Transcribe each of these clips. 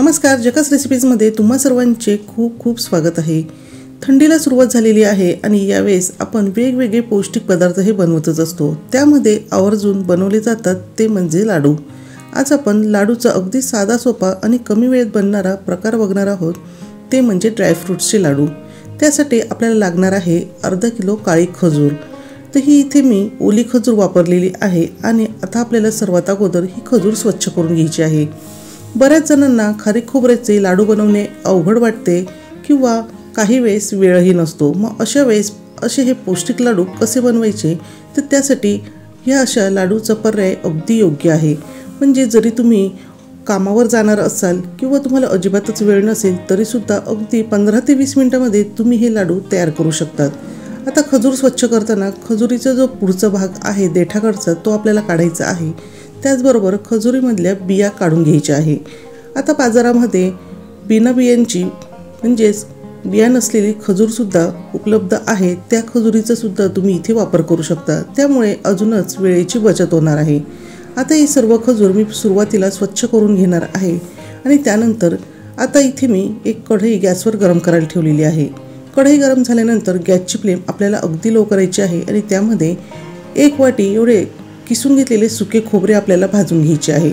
नमस्कार, जकास रेसिपीजमध्ये तुम्हा सर्वांचे खूप खूप स्वागत आहे। थंडीला सुरुवात झालेली आहे आणि यावेळेस आपण वेगवेगळे पौष्टिक पदार्थ हे बनवतच असतो। त्यामध्ये आवर्जून बनवले जातात ते म्हणजे लाडू। आज आपण लाडूचा अगदी साधा सोपा आणि कमी वेळेत बनणारा प्रकार बघणार आहोत, ते म्हणजे ड्रायफ्रुट्सचे लाडू। त्यासाठी आपल्याला लागणार आहे अर्धा किलो काळी खजूर। तर ही इथे मी ओली खजूर वापरलेली आहे आणि आता आपल्याला सर्वात अगोदर ही खजूर स्वच्छ करून घ्यायची आहे। बऱ्याच जणांना खारीक खोबऱ्याचे लाडू बनवणे अवघड वाटते किंवा काही वेळेस वेळही नसतो। मग अशा वेळेस असे हे पौष्टिक लाडू कसे बनवायचे, तर त्यासाठी या अशा लाडूचा पर्याय अगदी योग्य आहे। म्हणजे जरी तुम्ही कामावर जाणार असाल किंवा तुम्हाला अजिबातच वेळ नसेल तरी सुद्धा अगदी 15 ते 20 मिनिटांमध्ये तुम्ही हे लाडू तयार करू शकतात। आता खजूर स्वच्छ करताना खजुरीचा जो पुढचा भाग आहे देठाकडचा तो आपल्याला काढायचा आहे। त्याचबरोबर खजुरीमधल्या बिया काढून घ्यायच्या आहे। आता बाजारामध्ये बिना बियांची म्हणजेच बिया नसलेली खजूरसुद्धा उपलब्ध आहे। त्या खजुरीचा सुद्धा तुम्ही इथे वापर करू शकता, त्यामुळे अजूनच वेळेची बचत होणार आहे। आता ही सर्व खजूर मी सुरुवातीला स्वच्छ करून घेणार आहे आणि त्यानंतर आता इथे मी एक कढई गॅसवर गरम करायला ठेवलेली आहे। कढई गरम झाल्यानंतर गॅसची फ्लेम आपल्याला अगदी लो करायची आहे आणि त्यामध्ये 1 वाटी एवढे किसून घेतलेले सुके खोबरे आपल्याला भाजून घ्यायचे आहे।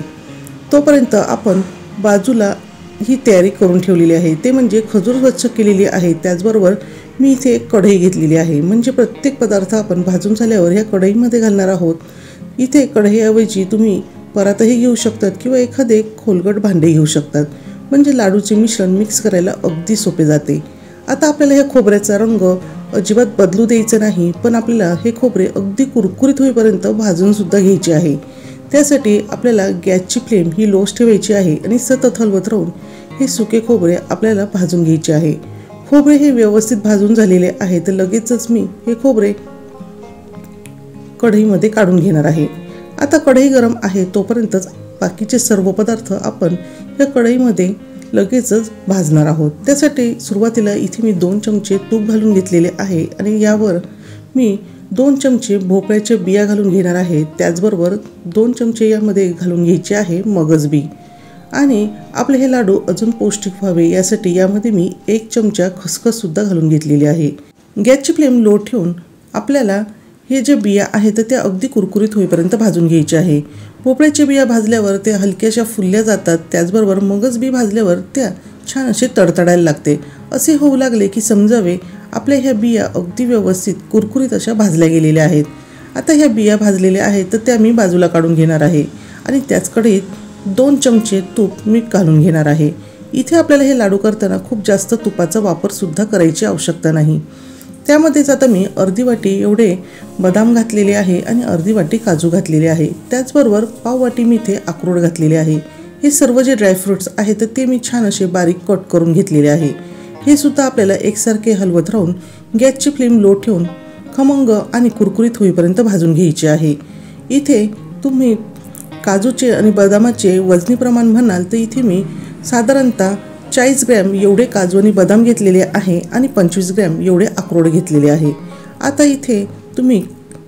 तोपर्यंत आपण बाजूला ही तयारी करून ठेवलेली आहे, ते म्हणजे खजूर स्वच्छ केलेली आहे। त्याचबरोबर मी इथे एक कढई घेतलेली आहे, म्हणजे प्रत्येक पदार्थ आपण भाजून झाल्यावर ह्या कढईमध्ये घालणार आहोत। इथे कढईऐवजी तुम्ही परातही घेऊ शकतात किंवा एखादे खोलगट भांडे घेऊ शकतात, म्हणजे लाडूचे मिश्रण मिक्स करायला अगदी सोपे जाते। आता आपल्याला ह्या खोबऱ्याचा रंग अजिबात बदलू द्यायचा नाही, पण आपल्याला हे खोबरे अगदी कुरकुरीत होईपर्यंत भाजून सुद्धा घ्यायचे आहे। त्यासाठी आपल्याला गॅसची फ्लेम ही लोच ठेवायची आहे आणि सतत हलवत राहून हे सुके खोबरे आपल्याला भाजून घ्यायचे आहे। खोबरे हे व्यवस्थित भाजून झालेले आहे, तर लगेचच मी हे खोबरे कढईमध्ये काढून घेणार आहे। आता कढई गरम आहे तोपर्यंतच बाकीचे सर्व पदार्थ आपण या कढईमध्ये लगेचच भाजणार आहोत। त्यासाठी सुरुवातीला इथे मी 2 चमचे तूप घालून घेतलेले आहे आणि यावर मी 2 चमचे भोपळ्याच्या बिया घालून घेणार आहे। त्याचबरोबर 2 चमचे यामध्ये घालून घ्यायचे आहे मगज बी। आणि आपले हे लाडू अजून पौष्टिक व्हावे यासाठी यामध्ये मी 1 चमचा खसखस सुद्धा घालून घेतलेली आहे। गॅसची फ्लेम लो ठेवून आपल्याला हे जे बिया आहेत त्या अगदी कुरकुरीत होईपर्यंत भाजून घ्यायचे आहे। भोपळ्याच्या बिया भाजल्यावर त्या हलक्याशा फुलल्या जातात, त्याचबरोबर मगज बी भाजल्यावर त्या छान असे तडतडायला लागते। असे होऊ लागले की समजावे आपल्या ह्या बिया अगदी व्यवस्थित कुरकुरीत अशा भाजल्या गेलेल्या आहेत। आता ह्या बिया भाजलेल्या आहेत तर त्या मी बाजूला काढून घेणार आहे आणि त्याच कढईत 2 चमचे तूप मी घालून घेणार आहे। इथे आपल्याला हे लाडू करताना खूप जास्त तुपाचा वापर सुद्धा करायची आवश्यकता नाही। त्यामध्येच आता मी अर्धी वाटी एवढे बदाम घातलेले आहे आणि अर्धी वाटी काजू घातलेले आहे। त्याचबरोबर पाव वाटी मी इथे अक्रोड घातलेले आहे। हे सर्व जे ड्रायफ्रुट्स आहेत ते मी छान असे बारीक कट करून घेतलेले आहे। हे सुद्धा आपल्याला एकसारखे हलवत राहून गॅसची फ्लेम लो ठेवून खमंग आणि कुरकुरीत होईपर्यंत भाजून घ्यायचे आहे। इथे तुम्ही काजूचे आणि बदामाचे वजनी प्रमाण म्हणाल तर इथे मी साधारणतः 40 ग्रॅम एवढे काजू आणि बदाम घेतलेले आहे आणि 25 ग्रॅम एवढे अक्रोड घेतलेले आहे। आता इथे तुम्ही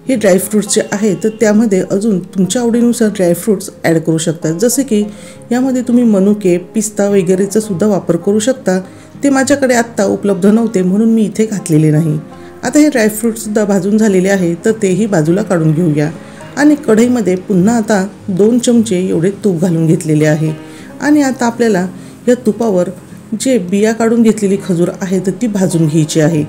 हे ड्रायफ्रुट्स जे आहे तर त्यामध्ये अजून तुमच्या आवडीनुसार ड्रायफ्रुट्स ॲड करू शकता, जसे की यामध्ये तुम्ही मनुके, पिस्ता वगैरेचा सुद्धा वापर करू शकता। ते माझ्याकडे आत्ता उपलब्ध नव्हते म्हणून मी इथे घातलेले नाही। आता हे ड्रायफ्रुट्ससुद्धा भाजून झालेले आहे तर तेही बाजूला काढून घेऊया आणि कढईमध्ये पुन्हा आता 2 चमचे एवढे तूप घालून घेतलेले आहे आणि आता आपल्याला या तुपावर जे बिया काढून घेतलेली खजूर आहे तर ती भाजून घ्यायची आहे।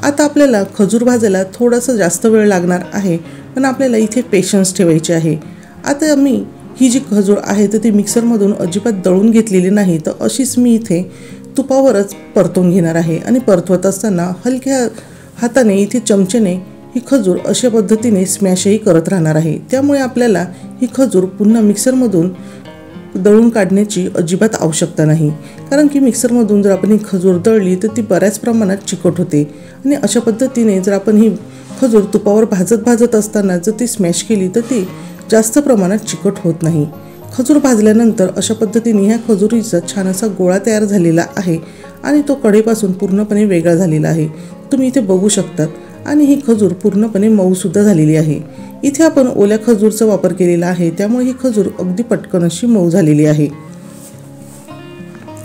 आता आपल्याला खजूर भाजायला थोडासा जास्त वेळ लागणार आहे, पण आपल्याला इथे पेशन्स ठेवायचे आहे। आता मी ही जी खजूर आहे तर ती मिक्सरमधून अजिबात दळून घेतलेली नाही, तर अशीच मी इथे तुपावरच परतून घेणार आहे आणि परतवत असताना हलक्या हाताने इथे चमचेने ही खजूर अशा पद्धतीने स्मॅशही करत राहणार आहे। त्यामुळे आपल्याला ही खजूर पुन्हा मिक्सरमधून दळून काढण्याची अजिबात आवश्यकता नाही, कारण की मिक्सरमधून जर आपण ही खजूर दळली तर ती बऱ्याच प्रमाणात चिकट होते आणि अशा पद्धतीने जर आपण ही खजूर तुपावर भाजत असताना जर ती स्मॅश केली तर ती जास्त प्रमाणात चिकट होत नाही। खजूर भाजल्यानंतर अशा पद्धतीने ह्या खजुरीचा छान असा गोळा तयार झालेला आहे आणि तो कढईपासून पूर्णपणे वेगळा झालेला आहे, तुम्ही इथे बघू शकतात। आणि ही खजूर पूर्णपणे मऊ सुद्धा झालेली आहे। इथे आपण ओल्या खजूरचा वापर केलेला आहे, त्यामुळे ही खजूर अगदी पटकन अशी मऊ झालेली आहे।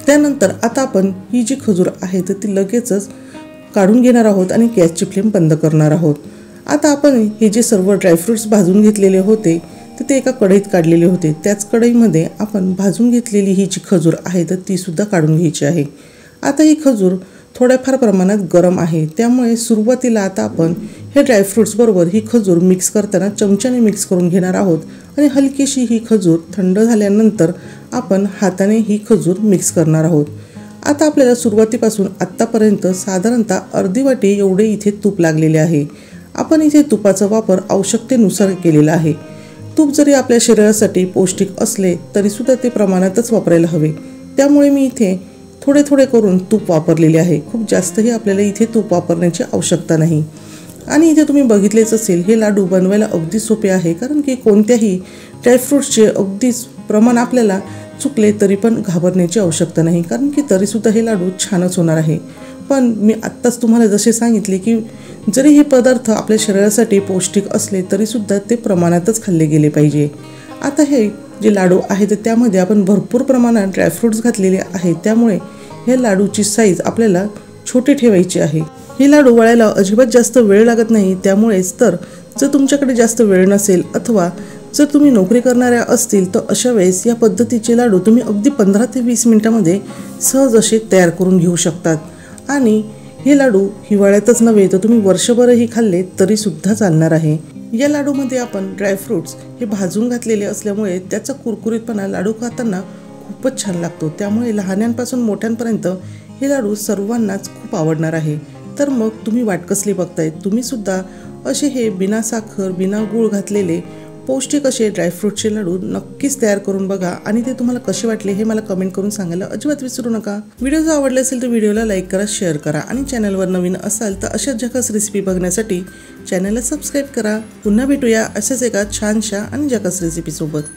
त्यानंतर आता आपण ही जी खजूर आहे तर ती लगेचच काढून घेणार आहोत आणि गॅसची फ्लेम बंद करणार आहोत। आता आपण हे जे सर्व ड्रायफ्रूट्स भाजून घेतलेले होते तर ते एका कढईत काढलेले होते। त्याच कढईमध्ये आपण भाजून घेतलेली ही जी खजूर आहे तर ती सुद्धा काढून घ्यायची आहे। आता ही खजूर थोड्याफार प्रमाणात गरम आहे, त्यामुळे सुरुवातीला आता आपण हे ड्रायफ्रूट्स बरोबर ही खजूर मिक्स करताना चमच्याने मिक्स करून घेणार आहोत आणि हलकीशी ही खजूर थंड झाल्यानंतर आपण हाताने ही खजूर मिक्स करणार आहोत। आता आपल्याला सुरुवातीपासून आत्तापर्यंत साधारणतः अर्धी वाटी एवढे इथे तूप लागलेले आहे। आपण इथे तुपाचा वापर आवश्यकतेनुसार केलेला आहे। तूप जरी आपल्या शरीरासाठी पौष्टिक असले तरीसुद्धा ते प्रमाणातच वापरायला हवे, त्यामुळे मी इथे थोडे थोडे करून तूप वापरलेले आहे। खूप जास्तही आपल्याला इथे तूप वापरण्याची आवश्यकता नाही। आणि इथे तुम्ही बघितलेच असेल हे लाडू बनवायला अगदी सोपे आहे, कारण की कोणत्याही ड्रायफ्रूट्सचे अगदीच प्रमाण आपल्याला चुकले तरी पण घाबरण्याची आवश्यकता नाही, कारण की तरीसुद्धा हे लाडू छानच होणार आहे। पण मी आत्ताच तुम्हाला जसे सांगितले की जरी हे पदार्थ आपल्या शरीरासाठी पौष्टिक असले तरीसुद्धा ते प्रमाणातच खाल्ले गेले पाहिजे। आता हे जे लाडू आहेत त्यामध्ये आपण भरपूर प्रमाणात ड्रायफ्रूट्स घातलेले आहेत, त्यामुळे हे लाडूची साईज आपल्याला छोटी ठेवायची आहे। हे लाडू वळायला अजिबात जास्त वेळ लागत नाही, त्यामुळेच तर जर तुमच्याकडे जास्त वेळ नसेल अथवा जर तुम्ही नोकरी करणाऱ्या असतील तर अशा वेळेस या पद्धतीचे लाडू तुम्ही अगदी 15 ते 20 मिनिटांमध्ये सहज असे तयार करून घेऊ शकतात। आणि हे लाडू हिवाळ्यातच नव्हे तर तुम्ही वर्षभरही खाल्ले तरीसुद्धा चालणार आहे। या लाडूमध्ये आपण ड्रायफ्रूट्स हे भाजून घातलेले असल्यामुळे त्याचा कुरकुरीतपणा लाडू खाताना खूपच छान लागतो, त्यामुळे लहानांपासून मोठ्यांपर्यंत हे लाडू सर्वांनाच खूप आवडणार आहे। तर मग तुम्ही वाट कसली बघताय, तुम्ही सुद्धा असे हे बिना साखर बिना गूळ घातलेले पौष्टिक असे ड्रायफ्रूटचे लाडू नक्कीच तयार करून बघा आणि ते तुम्हाला कसे वाटले हे मला कमेंट करून सांगायला अजिबात विसरू नका। व्हिडिओ जर आवडला असेल तर व्हिडिओला लाईक करा, शेअर करा आणि चॅनलवर नवीन असाल तर अशाच झकास रेसिपी बघण्यासाठी चॅनलला सबस्क्राईब करा। पुन्हा भेटूया अशाच एका छानशा आणि झकास रेसिपी सोबत।